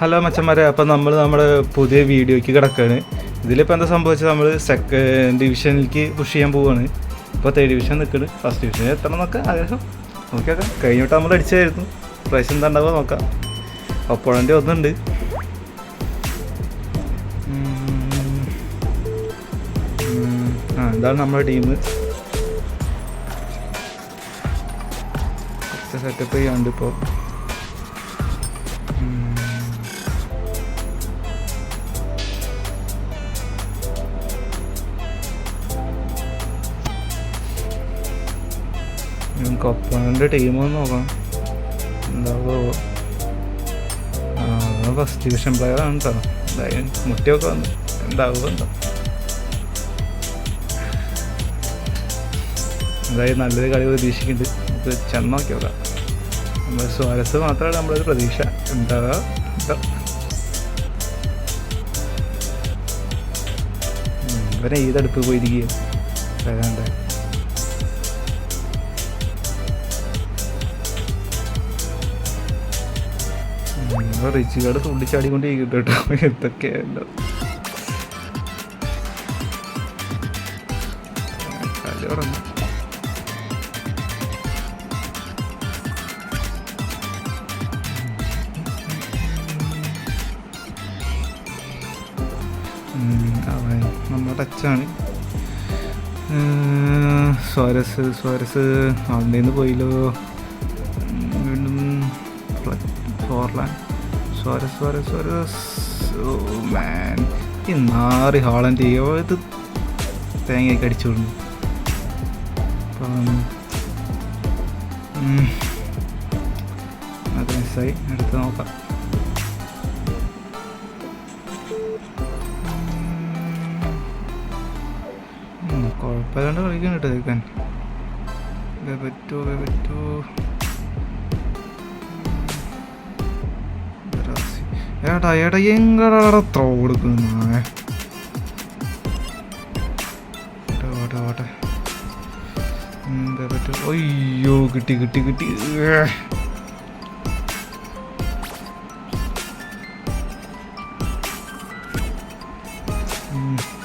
Hello മച്ചന്മാരെ, അപ്പം നമ്മുടെ പുതിയ വീഡിയോയ്ക്ക് കിടക്കുകയാണ്. ഇതിലിപ്പോൾ എന്താ സംഭവിച്ചത്, നമ്മൾ സെക്കൻഡ് ഡിവിഷനിലേക്ക് പുഷ് ചെയ്യാൻ പോവുകയാണ്. ഇപ്പോൾ തേർഡ് ഡിവിഷൻ നിൽക്കുന്നത്, ഫസ്റ്റ് ഡിവിഷനിൽ എത്തണം എന്നൊക്കെ ആഗ്രഹം. നോക്കിയൊക്കെ കഴിഞ്ഞിട്ട് നമ്മൾ അടിച്ചായിരുന്നു. പ്രൈസ് എന്താ ഉണ്ടാവുക നോക്കാം. ഒപ്പോഴൻ്റെ ഒന്നുണ്ട്. ഇതാണ് നമ്മുടെ ടീം. കുറച്ച് സെറ്റപ്പ് ചെയ്യാണ്ട് ഇപ്പോൾ. നമുക്ക് ഒപ്പണൻ്റെ ടീമൊന്ന് നോക്കാം എന്താവോ. ഫസ്റ്റ് ഡിവിഷൻ പ്ലെയർ ആണ് കേട്ടോ. എന്തായാലും മുട്ടിയൊക്കെ വന്നു എന്താവുക എന്താ. എന്തായാലും നല്ലൊരു കളി പ്രതീക്ഷിക്കുന്നുണ്ട്. നമുക്ക് ചെന്ന് നോക്കി നോക്കാം. നമ്മൾ സ്വാരസ് മാത്രമാണ് നമ്മളൊരു പ്രതീക്ഷ. എന്താ ഇവരെ ഏതടുപ്പ് പോയിരിക്കുക വരാണ്ട്. റിച്ച് കാർഡ് തുള്ളിച്ചാടിക്കൊണ്ടിരിക്കട്ടെ കേട്ടോ. എന്തൊക്കെയല്ലോ കളി തുടങ്ങി. നമ്മുടെ ടച്ചാണ്. സ്വാരസ് അവിടെ നിന്ന് പോയില്ലോ. വീണ്ടും ഫോർലാൻഡ്. സ്വാരസ് മാൻ, ഈ നാറി ഹാളൻഡ് ഇത് തേങ്ങയൊക്കെ അടിച്ചു വിടുന്നു. അത് മിസ്സായി. എടുത്ത് നോക്കാം. കുഴപ്പമില്ലാണ്ട് കളിക്കാൻ കേട്ടോ കേൾക്കാൻ. പറ്റൂ ഏട്ടാ എങ്ങടാ ത്രോ കൊടുക്കുന്ന. എന്താ പറ്റൂ. അയ്യോ കിട്ടി.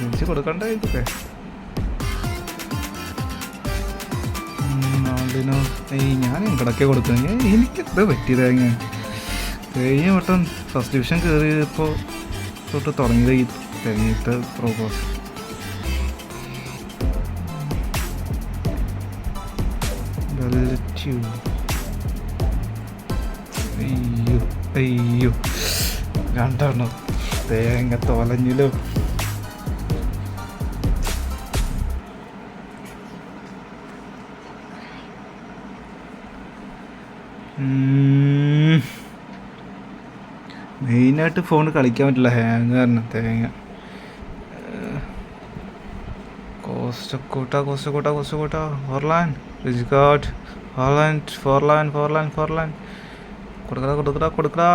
തിരിച്ച് കൊടുക്കണ്ടേ ഇതൊക്കെ. ഞാൻ കിടക്കെ കൊടുക്കുക. എനിക്കെന്താ പറ്റിയത്? കഴിഞ്ഞ വട്ടം ഫസ്റ്റ് ഡിവിഷൻ കയറിയപ്പോൾ തൊട്ട് തുടങ്ങിയത് ഈ തെരഞ്ഞെടുത്ത പ്രോഗ്രാം. അയ്യോ രണ്ടെണ്ണം തേങ്ങ തോലഞ്ഞില്ലോ. മെയിനായിട്ട് ഫോൺ കളിക്കാൻ പറ്റില്ല, ഹാങ് കാരണം. തേങ്ങ കോസ്റ്റക്കോട്ട ഫോർലാൻഡ് കൊടുക്കടാ.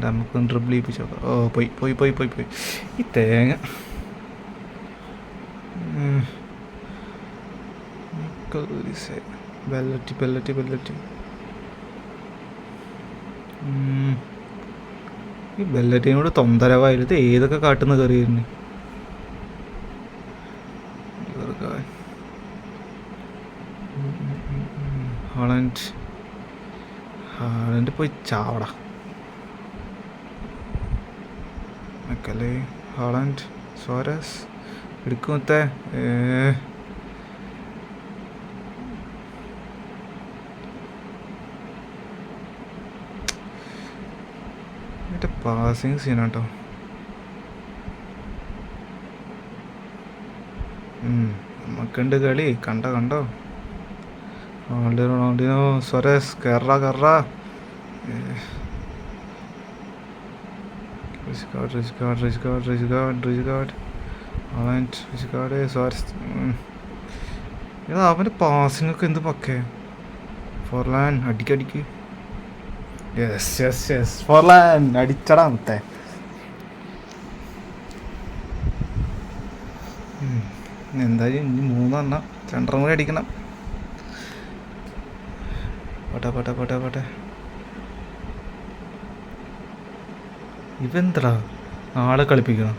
നമുക്ക് ഡ്രിബിൾ ചെയ്യിപ്പിച്ചോ. പോയി ഈ തേങ്ങ. ബെല്ലറ്റി ഈ ബെല്ലറ്റിനോട് തൊന്തരവായത് ഏതൊക്കെ കാട്ടുന്ന കയറിയിരുന്നു. ഹാളൻഡ് പോയി ചാവടാ. മക്കളെ ഹാളൻഡ് സ്വാരസ് എടുക്കുമത്തെ. പാസിങ് സീനാട്ടോ. നമുക്കുണ്ട് കളി. കണ്ടോ റൊണാൾഡിനോ. സ്വാരസ് കയറാ. റിച്ച് ഗാർഡ് സ്വാരസ്. അവൻ്റെ പാസിങ്ങൊക്കെ എന്ത് പക്കേ. ഫോർലാൻഡ് അടിക്ക്. യെസ് ഫോർലാൻഡ് അടിച്ചടാ മൊത്തേ. എന്തായാലും ഇനി 3 2 കൂടി അടിക്കണം. പോട്ടെ ഇവെന്തടാ ആളെ കളിപ്പിക്കണം.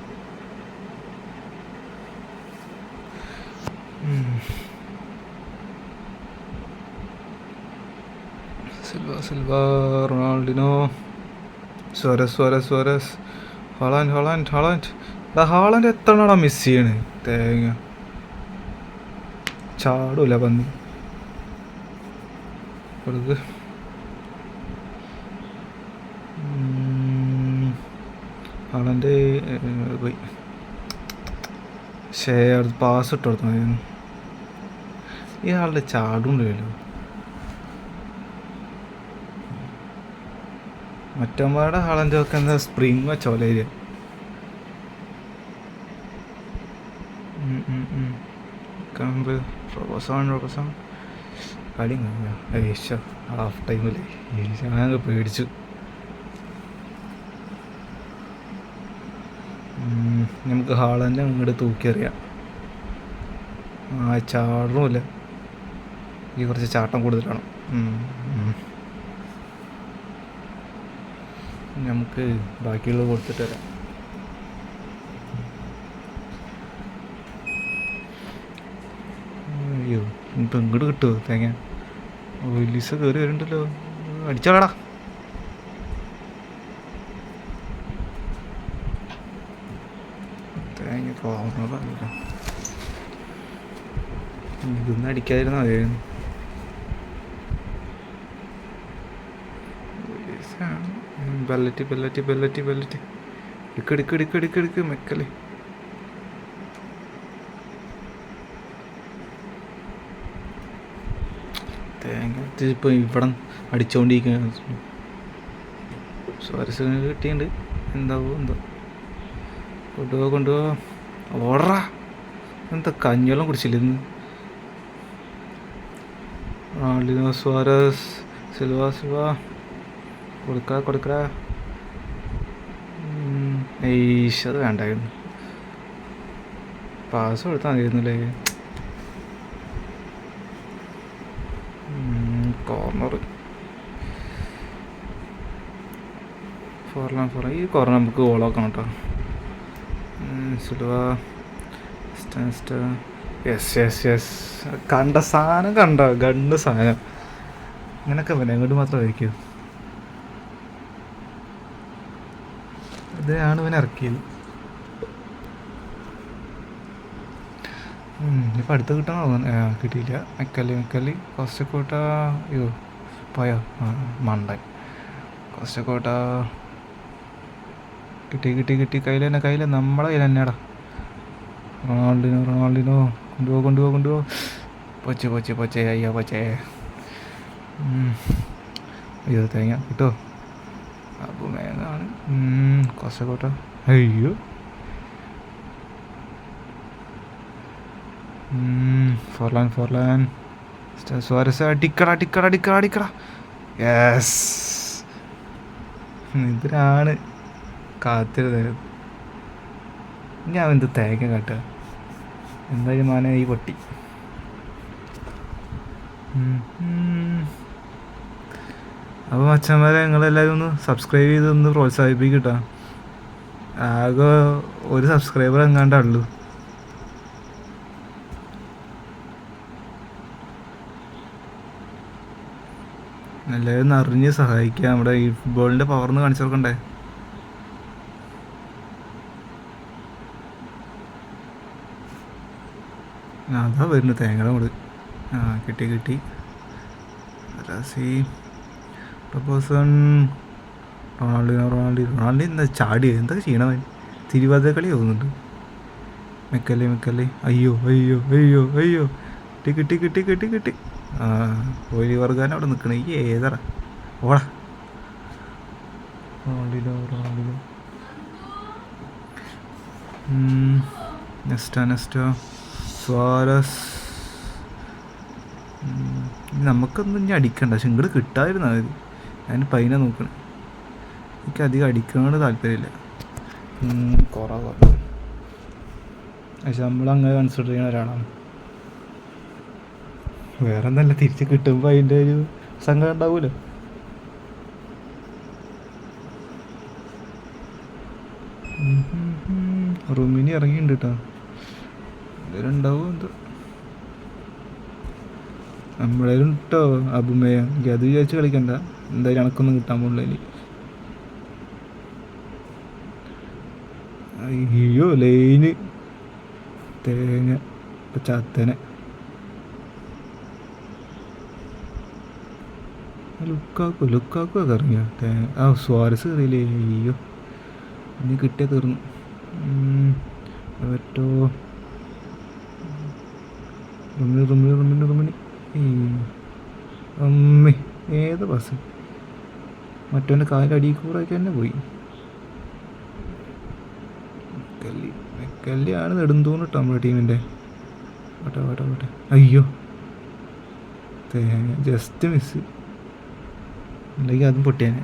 സിൽവ റൊണാൾഡിനോ, സ്വരസ് ഹാളാൻഡ് എത്രണ്ണാടാ മിസ് ചെയ്യണ്. തേങ്ങ ചാടൂല പന്നി കൊടുക്ക്. ഹാളാൻഡ് പോയി. പാസ് ഇട്ട് കൊടുത്തു മതിയായിരുന്നു. ഈ ആളുടെ ചാടുണ്ടല്ലോ. മറ്റന്മാരുടെ ഹാളൻ്റെ ഒക്കെ എന്താ സ്പ്രിങ് വെച്ചോലേരിയ. കളി ഏഷ്യ ഹാഫ് ടൈമല്ലേ. ഞാനൊക്കെ പേടിച്ചു. നമുക്ക് ഹാളൻ്റെ അങ്ങോട്ട് തൂക്കിയറിയാം. ചാടണമില്ല. ഈ കുറച്ച് ചാട്ടം കൂടുതലാണ്. നമുക്ക് ബാക്കിയുള്ളത് കൊടുത്തിട്ട് വരാം. അയ്യോ ഇപ്പം ഇങ്ങോട്ട് കിട്ടുമോ തേങ്ങ? വലിയ കയറി വരുന്നുണ്ടല്ലോ. അടിച്ചാടാ. തേങ്ങ കോർണറില്ല. ഇതൊന്നും അടിക്കാതിരുന്ന മതിയായിരുന്നു. ബെല്ലറ്റി എടുക്ക് മെക്കല്. തേങ്ങ ഇപ്പോൾ ഇവിടെ അടിച്ചോണ്ടിരിക്കുകയാണ്. സ്വരസിന് കിട്ടിയുണ്ട്. എന്താവോ എന്തോ. കൊണ്ടുപോ ഓടറാ. എന്താ കഞ്ഞിവെള്ളം കുടിച്ചില്ല ഇന്ന്. റൊണാൾഡിനോ, സുവാരസ്, സിൽവ കൊടുക്കടാ. അത് വേണ്ടായിരുന്നു. പാസ് കൊടുത്താൽ മതിയായിരുന്നല്ലേ. കോർണർ ഈ കോർണർ നമുക്ക് ഗോളാക്കണം കേട്ടോ. സിൽവ യെസ് കണ്ട സാധനം ഗണ്ട് സാധനം. ഇങ്ങനൊക്കെ പിന്നെ അങ്ങോട്ട് മാത്രം വയ്ക്കൂ. ഇതാണ് ഇവൻ ഇറക്കിയത്. ഇപ്പം അടുത്ത് കിട്ടണോ? കിട്ടിയില്ല. മെക്കല്ലി കോസ്റ്റക്കോട്ട. അയ്യോ പോയോ മണ്ടൻ. കോസ്റ്റക്കോട്ട കിട്ടി. കയ്യിൽ നമ്മളെ കയ്യിൽ തന്നെയാടാ. റൊണാൾഡിനോ കൊണ്ടുപോ. പൊച്ചേ അയ്യോ പൊച്ചേ. അയ്യോ തേങ്ങ കിട്ടോ? അപ്പോൾ മേങ്ങാണ്. കോസ്റ്റക്കോട്ട. അയ്യോ ഫോർലാൻ സ്വാരസ്. അടിക്കടാ. യെസ്. ഇതിനാണ് കാത്തിരുന്നത്. ഞാൻ എന്ത് തേങ്ങ കാട്ടുക. എന്തായാലും മാനെ ഈ പൊട്ടി. അപ്പോൾ മച്ചന്മാരെ നിങ്ങളെല്ലാവരും ഒന്ന് സബ്സ്ക്രൈബ് ചെയ്ത് ഒന്ന് പ്രോത്സാഹിപ്പിക്കട്ടോ. ആകെ ഒരു സബ്സ്ക്രൈബർ എങ്ങാണ്ടുള്ളൂ. എല്ലാവരും അറിഞ്ഞ് സഹായിക്കുക. നമ്മുടെ ഈ ഫുട്ബോളിൻ്റെ പവർന്ന് കാണിച്ചു കൊടുക്കണ്ടേ. അതാ വരുന്നു തേങ്ങയുടെ കൂടെ. കിട്ടി. റൊണാൾഡോ എന്താ ചാടിയ? എന്തൊക്കെ ചെയ്യണവൻ? തിരുവാതിര കളി തോന്നുന്നുണ്ട്. മെക്കല്ലേ. അയ്യോ കിട്ടി. ഒരു വർഗാൻ അവിടെ നിൽക്കണേ. ഈ ഏതാ ഓടാ. റൊണാൾഡോ നെസ്റ്റോ സ്വാരസ്. നമുക്കൊന്നും ഇനി അടിക്കണ്ട. പക്ഷെ ഇങ്ങോട്ട് കിട്ടാതിരുന്നാൽ മതി. ഞാൻ പൈനെ നോക്കണേ. എനിക്ക് അധികം അടിക്കാനോട് താല്പര്യമില്ല. കുറവാണ്. പക്ഷെ നമ്മളങ്ങനെ കൺസിഡർ ചെയ്യുന്ന ഒരാളാണ്. വേറെ ഒന്നല്ല, തിരിച്ച് കിട്ടുമ്പോൾ അതിൻ്റെ ഒരു സങ്കടം ഉണ്ടാവുമല്ലോ. റൂമിനി ഇറങ്ങിയിട്ടുണ്ട് കേട്ടോ. ഇതിലുണ്ടാവും എന്തോ നമ്മളേലും കേട്ടോ അബുമയ. എനിക്ക് അത് വിചാരിച്ച് കളിക്കണ്ട, എന്തായാലും എനക്കൊന്നും കിട്ടാൻ പോകുന്നില്ല. അയ്യോ ലൈന് തേങ്ങ ചത്തനെ. ലുക്കാക്കോ ഒക്കെ ഇറങ്ങിയ ആ സ്വാരസ് കയറിയില്ലേ. അയ്യോ ഇനി കിട്ടിയ തീർന്നു. പറ്റോ റൂമിന് അമ്മേ ഏത് ബസ്. മറ്റവൻ്റെ കാലടി കൂറൊക്കെ തന്നെ പോയി. മെക്കല്ലിയാണ് നെടുന്തൂന്ന് കേട്ടോ നമ്മുടെ ടീമിൻ്റെ. വട്ടെ അയ്യോ തേങ്ങ ജസ്റ്റ് മിസ്, അല്ലെങ്കിൽ അതും പൊട്ടിയാനെ.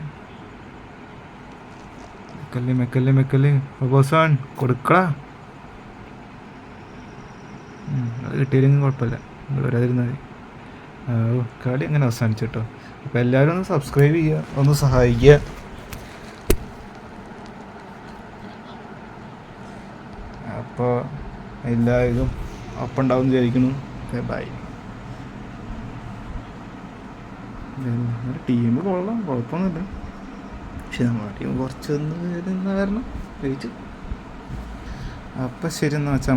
മെക്കല്ലേ ബോസാൻ കൊടുക്കടാ. അത് കിട്ടിയില്ലെങ്കിൽ കുഴപ്പമില്ല, നിങ്ങൾ വരാതിരുന്നാൽ മതി. കളി അങ്ങനെ അവസാനിച്ചു കേട്ടോ. അപ്പോൾ എല്ലാവരും ഒന്ന് സബ്സ്ക്രൈബ് ചെയ്യുക, ഒന്ന് സഹായിക്കുക. അപ്പോൾ എല്ലാവരും ഒപ്പം ഉണ്ടാവും വിചാരിക്കുന്നു. ബൈ. ടീം കൊള്ളാം, കുഴപ്പമൊന്നുമില്ല. പക്ഷെ നമ്മുടെ ടീം കുറച്ചൊന്ന് കാരണം ജയിച്ചു. അപ്പം ശരി എന്നാൽ വെച്ചാൽ